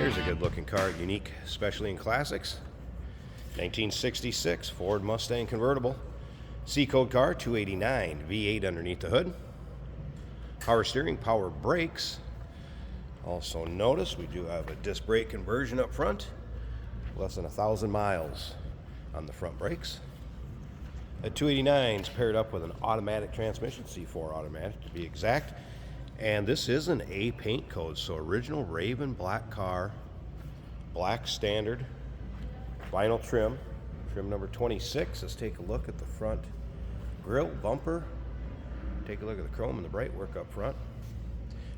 Here's a good looking car, unique, especially in classics. 1966 Ford Mustang convertible. C-code car, 289, V8 underneath the hood. Power steering, power brakes. Also notice we do have a disc brake conversion up front. Less than 1,000 miles on the front brakes. A 289 is paired up with an automatic transmission, C4 automatic to be exact. And this is an A paint code, so original Raven black car, black standard, vinyl trim, trim number 26. Let's take a look at the front grille, bumper. Take a look at the chrome and the bright work up front.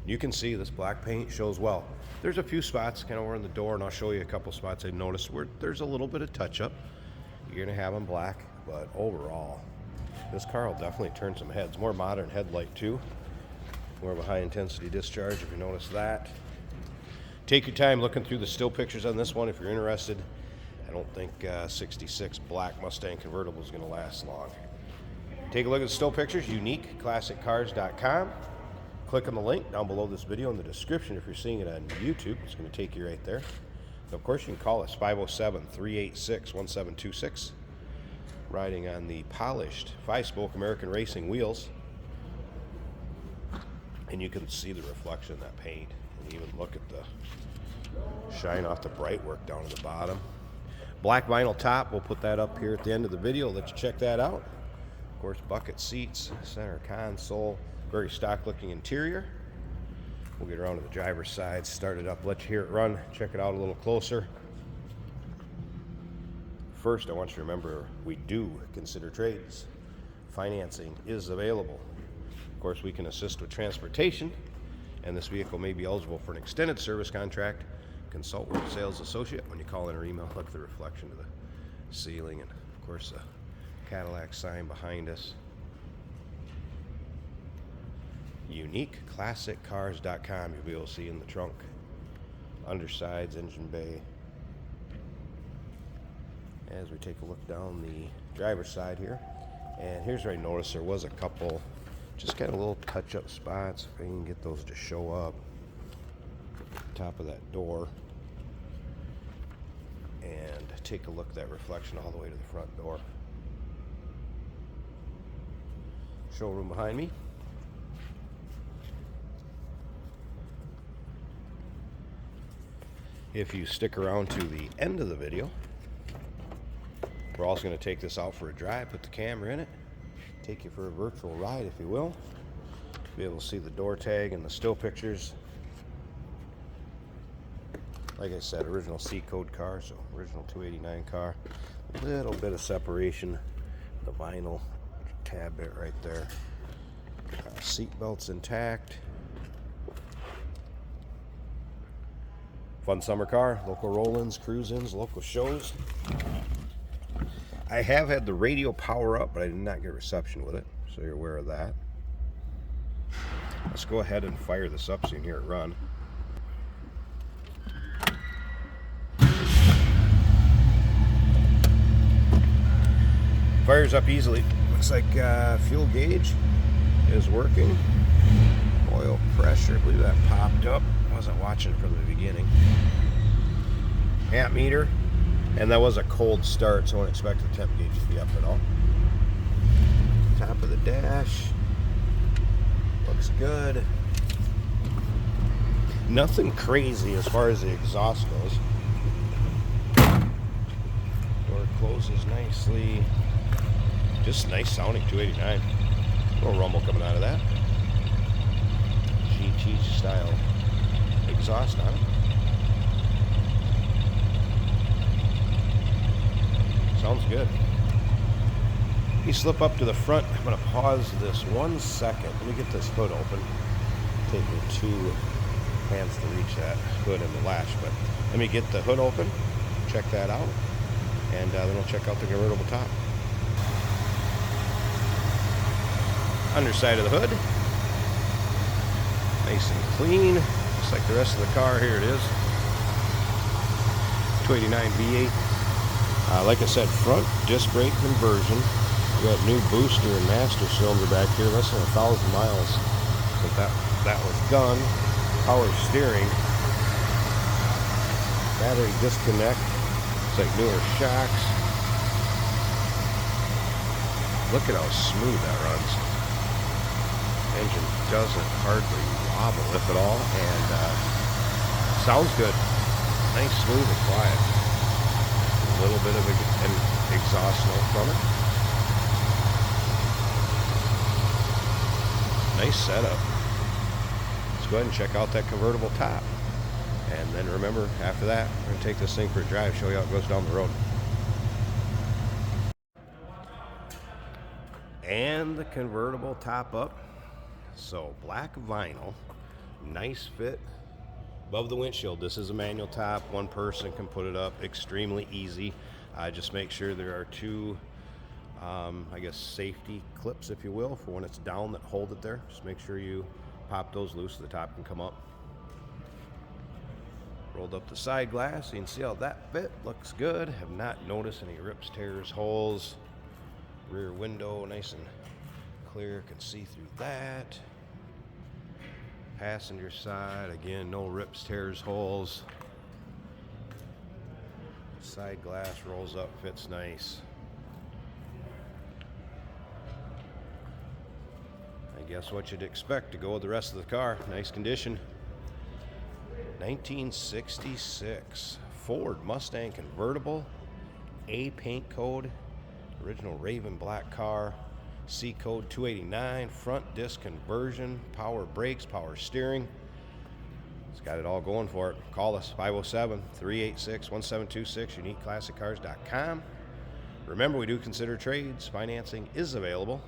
You can see this black paint shows well. There's a few spots kind of around the door, and I'll show you a couple spots I noticed where there's a little bit of touch up. You're gonna have them black, but overall, this car will definitely turn some heads. More modern headlight too. More of a high intensity discharge if you notice that. Take your time looking through the still pictures on this one if you're interested. I don't think 66 black Mustang convertible is going to last long. Take a look at the still pictures, uniqueclassiccars.com. Click on the link down below this video in the description if you're seeing it on YouTube. It's going to take you right there. And of course, you can call us 507-386-1726. Riding on the polished 5-spoke American Racing wheels. And you can see the reflection of that paint. And even look at the shine off the bright work down at the bottom. Black vinyl top, we'll put that up here at the end of the video. Let you check that out. Of course, bucket seats, center console, very stock looking interior. We'll get around to the driver's side, start it up, let you hear it run, check it out a little closer. First, I want you to remember we do consider trades. Financing is available. Of course, we can assist with transportation, and this vehicle may be eligible for an extended service contract. Consult with a sales associate when you call in or email. Look at the reflection of the ceiling, and of course the Cadillac sign behind us. Uniqueclassiccars.com. You'll be able to see in the trunk, undersides, engine bay. As we take a look down the driver's side here, and here's where I noticed there was a couple just kind of little touch-up spots. If I can get those to show up. Top of that door. And take a look at that reflection all the way to the front door. Showroom behind me. If you stick around to the end of the video, we're also going to take this out for a drive, put the camera in it, take you for a virtual ride, if you will. Be able to see the door tag and the still pictures. Like I said, original C-code car, so original 289 car. A little bit of separation. The vinyl tab bit right there. Seat belts intact. Fun summer car. Local roll-ins, cruise-ins, local shows. I have had the radio power up, but I did not get reception with it, so you're aware of that. Let's go ahead and fire this up so you can hear it run. Fires up easily. Looks like fuel gauge is working. Oil pressure, I believe that popped up. I wasn't watching from the beginning. Amp meter. And that was a cold start, so I don't expect the temp gauge to be up at all. Top of the dash. Looks good. Nothing crazy as far as the exhaust goes. Door closes nicely. Just nice sounding 289. A little rumble coming out of that. GT style exhaust on it. Sounds good. You slip up to the front. I'm going to pause this 1 second. Let me get this hood open. Take me 2 hands to reach that hood and the latch, but let me get the hood open, check that out, and then we'll check out the convertible top. Underside of the hood. Nice and clean. Just like the rest of the car. Here it is. 289 V8. Like I said, front disc brake conversion. We got new booster and master cylinder back here, less than 1,000 miles. But that was done. Power steering. battery disconnect. It's like newer shocks. Look at how smooth that runs. Engine doesn't hardly wobble, if at all, and sounds good. Nice, smooth, and quiet. A little bit of an exhaust note from it. Nice setup. Let's go ahead and check out that convertible top. And then remember, after that, we're going to take this thing for a drive, show you how it goes down the road. And the convertible top up. So black vinyl, nice fit above the windshield. This is a manual top. One person can put it up, extremely easy. Just make sure there are two, I guess, safety clips, if you will, for when it's down that hold it there. Just make sure you pop those loose so the top can come up. Rolled up the side glass, so you can see how that fit. Looks good. Have not noticed any rips, tears, holes. Rear window, nice and clear, can see through that. Passenger side, again, no rips, tears, holes. Side glass rolls up, fits nice. I guess what you'd expect to go with the rest of the car. Nice condition. 1966 Ford Mustang convertible, A paint code, original Raven black car, C code 289, front disc conversion, power brakes, power steering. It's got it all going for it. Call us 507-386-1726, uniqueclassiccars.com. Remember, we do consider trades. Financing is available.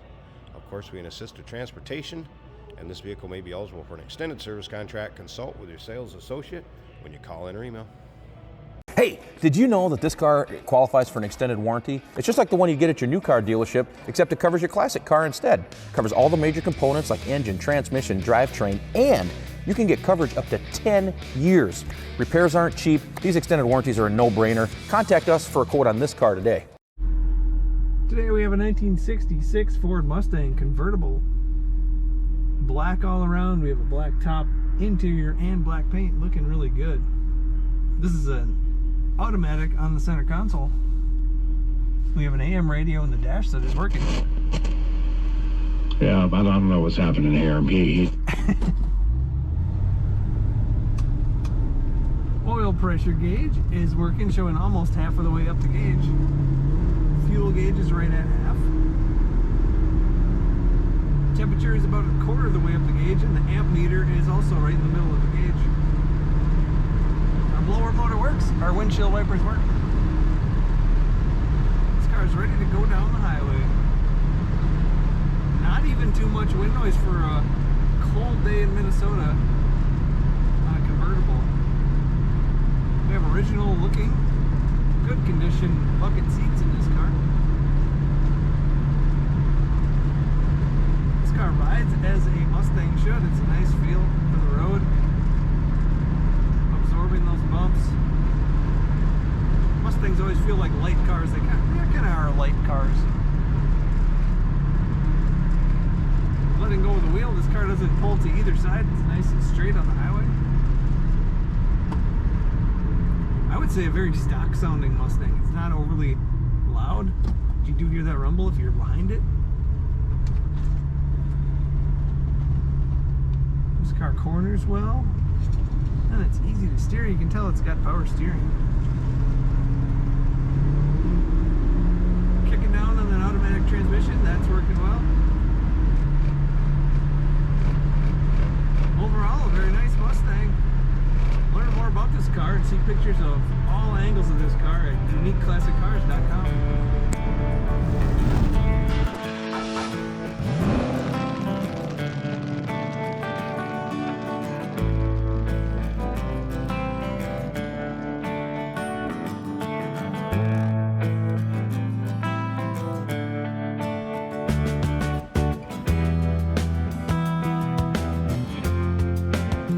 Of course, we can assist with transportation, and this vehicle may be eligible for an extended service contract. Consult with your sales associate when you call in or email. Hey, did you know that this car qualifies for an extended warranty? It's just like the one you get at your new car dealership, except it covers your classic car instead. It covers all the major components like engine, transmission, drivetrain, and you can get coverage up to 10 years. Repairs aren't cheap. These extended warranties are a no-brainer. Contact us for a quote on this car today. Today we have a 1966 Ford Mustang convertible. Black all around. We have a black top, interior, and black paint, looking really good. This is an automatic on the center console. We have an AM radio in the dash that is working. Yeah, I don't know what's happening here. Oil pressure gauge is working, showing almost half of the way up the gauge. Fuel gauge is right at half. Temperature is about a quarter of the way up the gauge, and the amp meter is also right in the middle of the gauge. Our blower motor works, our windshield wipers work. This car is ready to go down the highway. Not even too much wind noise for a cold day in Minnesota on a convertible. We have original looking, good condition bucket seats in this car. This car rides as a Mustang should. It's a nice feel for the road. Absorbing those bumps. Mustangs always feel like light cars. They kind of are light cars. Letting go of the wheel, this car doesn't pull to either side. It's nice and straight on the highway. I would say a very stock sounding Mustang. It's not overly loud. You do hear that rumble if you're behind it. This car corners well, and it's easy to steer. You can tell it's got power steering. Kicking down on that automatic transmission, that's working well. Overall, a very nice Mustang. Learn more about this car and see pictures of all angles of this car at uniqueclassiccars.com.